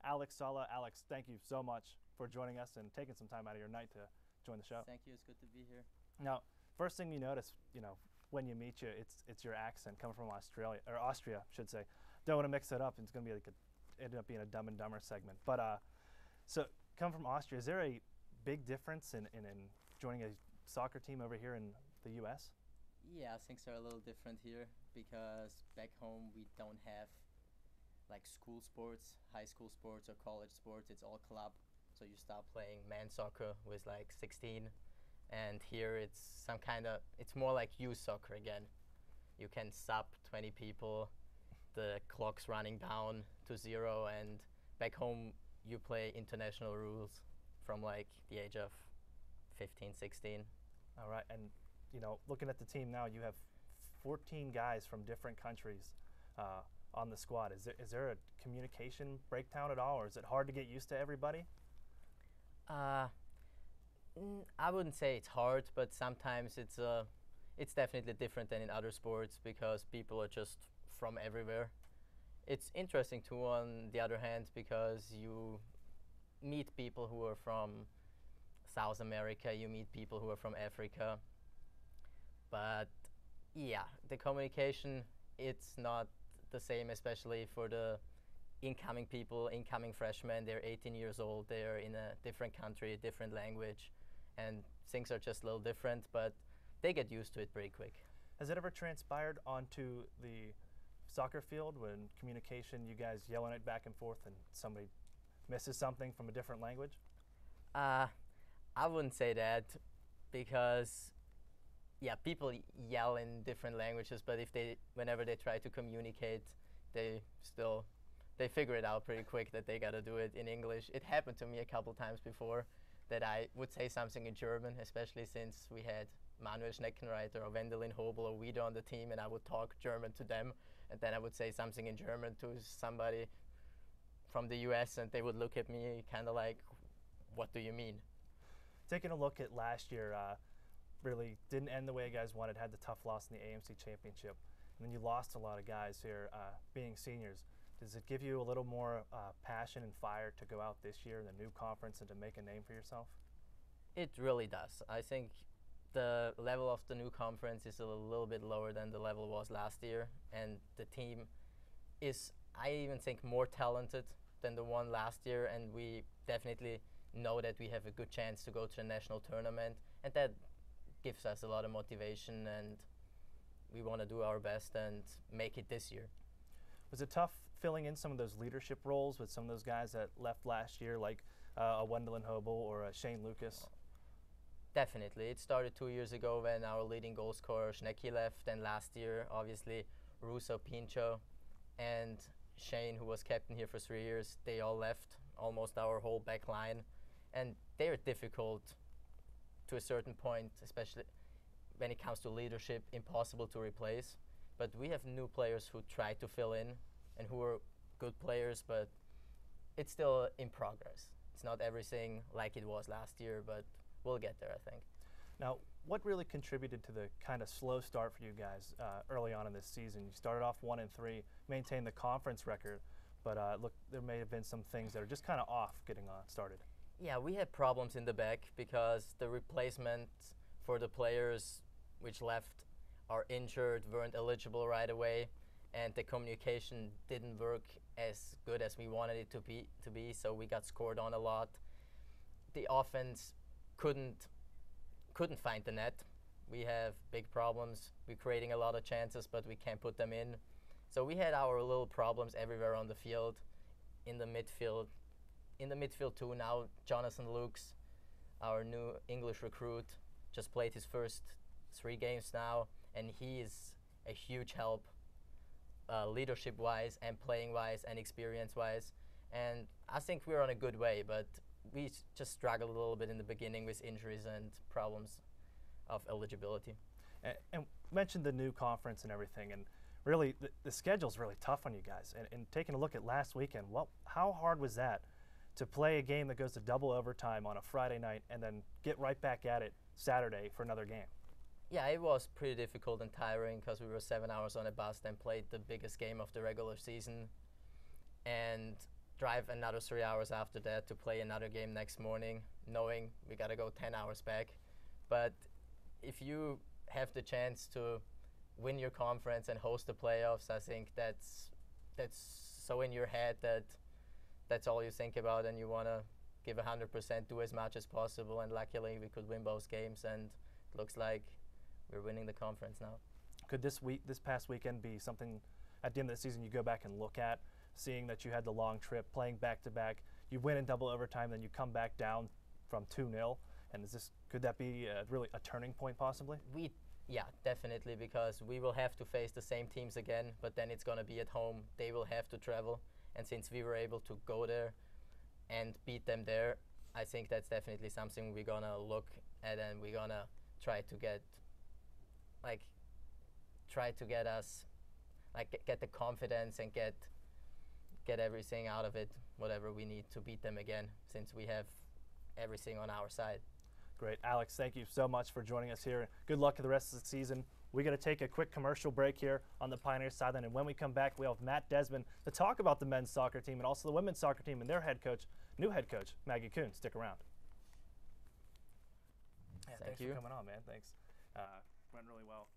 Alex Sala. Alex, thank you so much for joining us and taking some time out of your night to join the show. Thank you. It's good to be here. Now, first thing you notice, when you meet you, it's your accent coming from Australia or Austria, I should say. Don't want to mix it up. It's going to be end up being a Dumb and Dumber segment. But so come from Austria. Is there a big difference in joining a soccer team over here in the U.S.? Yeah, things are a little different here because back home we don't have like school sports, high school sports or college sports. It's all club. So you start playing man soccer with like 16, and here it's it's more like youth soccer again. You can sub 20 people, the clock's running down to 0, and back home you play international rules from like the age of 15, 16. All right, and looking at the team now, you have 14 guys from different countries on the squad. Is there a communication breakdown at all, or is it hard to get used to everybody? I wouldn't say it's hard, but sometimes it's definitely different than in other sports because people are just from everywhere. It's interesting too, on the other hand, because you meet people who are from South America, you meet people who are from Africa. But yeah, the communication, it's not the same, especially for the incoming freshmen. They're 18 years old, they're in a different country, a different language, and things are just a little different, but they get used to it pretty quick. Has it ever transpired onto the soccer field when communication, you guys yelling it back and forth and somebody misses something from a different language? I wouldn't say that because yeah, people yell in different languages, but whenever they try to communicate, they figure it out pretty quick that they gotta do it in English. It happened to me a couple times before that I would say something in German, especially since we had Manuel Schneckenreiter or Wendelin Hobel or Wieder on the team, and I would talk German to them, and then I would say something in German to somebody from the US, and they would look at me kind of like, what do you mean? Taking a look at last year, really didn't end the way you guys wanted, had the tough loss in the AMC Championship, and then you lost a lot of guys here being seniors. Does it give you a little more passion and fire to go out this year in the new conference and to make a name for yourself? It really does. I think the level of the new conference is a little bit lower than the level was last year, and the team is, I even think, more talented than the one last year, and we definitely know that we have a good chance to go to the national tournament, and that gives us a lot of motivation, and we want to do our best and make it this year. Was it tough filling in some of those leadership roles with some of those guys that left last year, like a Wendelin Hobel or a Shane Lucas? Definitely. It started 2 years ago when our leading goal scorer Schnecki left, and last year, obviously, Russo, Pincho, and Shane, who was captain here for 3 years, they all left, almost our whole back line. And they're difficult to a certain point, especially when it comes to leadership, impossible to replace. But we have new players who try to fill in and who are good players, but it's still in progress. It's not everything like it was last year, but we'll get there, I think. Now, what really contributed to the kind of slow start for you guys early on in this season? You started off 1-3, maintained the conference record, but look, there may have been some things that are just kind of off getting started. Yeah, we had problems in the back because the replacement for the players which left are injured, weren't eligible right away, and the communication didn't work as good as we wanted it to be, so we got scored on a lot. The offense couldn't find the net. We have big problems. We're creating a lot of chances, but we can't put them in. So we had our little problems everywhere on the field, in the midfield. In the midfield too, now Jonathan Lukes, our new English recruit, just played his first 3 games now, and he is a huge help leadership-wise and playing-wise and experience-wise. And I think we're on a good way, but we just struggled a little bit in the beginning with injuries and problems of eligibility. And mentioned the new conference and everything, and really the schedule's really tough on you guys. And taking a look at last weekend, how hard was that to play a game that goes to double overtime on a Friday night and then get right back at it Saturday for another game? Yeah, it was pretty difficult and tiring because we were 7 hours on a bus and played the biggest game of the regular season. And drive another 3 hours after that to play another game next morning, knowing we got to go 10 hours back. But if you have the chance to win your conference and host the playoffs, I think that's so in your head that that's all you think about, and you want to give 100%, do as much as possible. And luckily, we could win both games, and it looks like we're winning the conference now. Could this past weekend be something at the end of the season you go back and look at, seeing that you had the long trip, playing back-to-back, you win in double overtime, then you come back down from 2-0, and could that be really a turning point possibly? Yeah, definitely, because we will have to face the same teams again, but then it's going to be at home. They will have to travel, and since we were able to go there and beat them there, I think that's definitely something we're going to look at, and we're going to try to get us, get the confidence and get everything out of it, whatever we need to beat them again, since we have everything on our side. Great. Alex, thank you so much for joining us here. Good luck in the rest of the season. We're going to take a quick commercial break here on the Pioneers Sideline, and when we come back, we'll have Matt Desmond to talk about the men's soccer team and also the women's soccer team and their new head coach, Maggie Kuhn. Stick around. Yeah, thanks for coming on, man. Thanks. Went really well.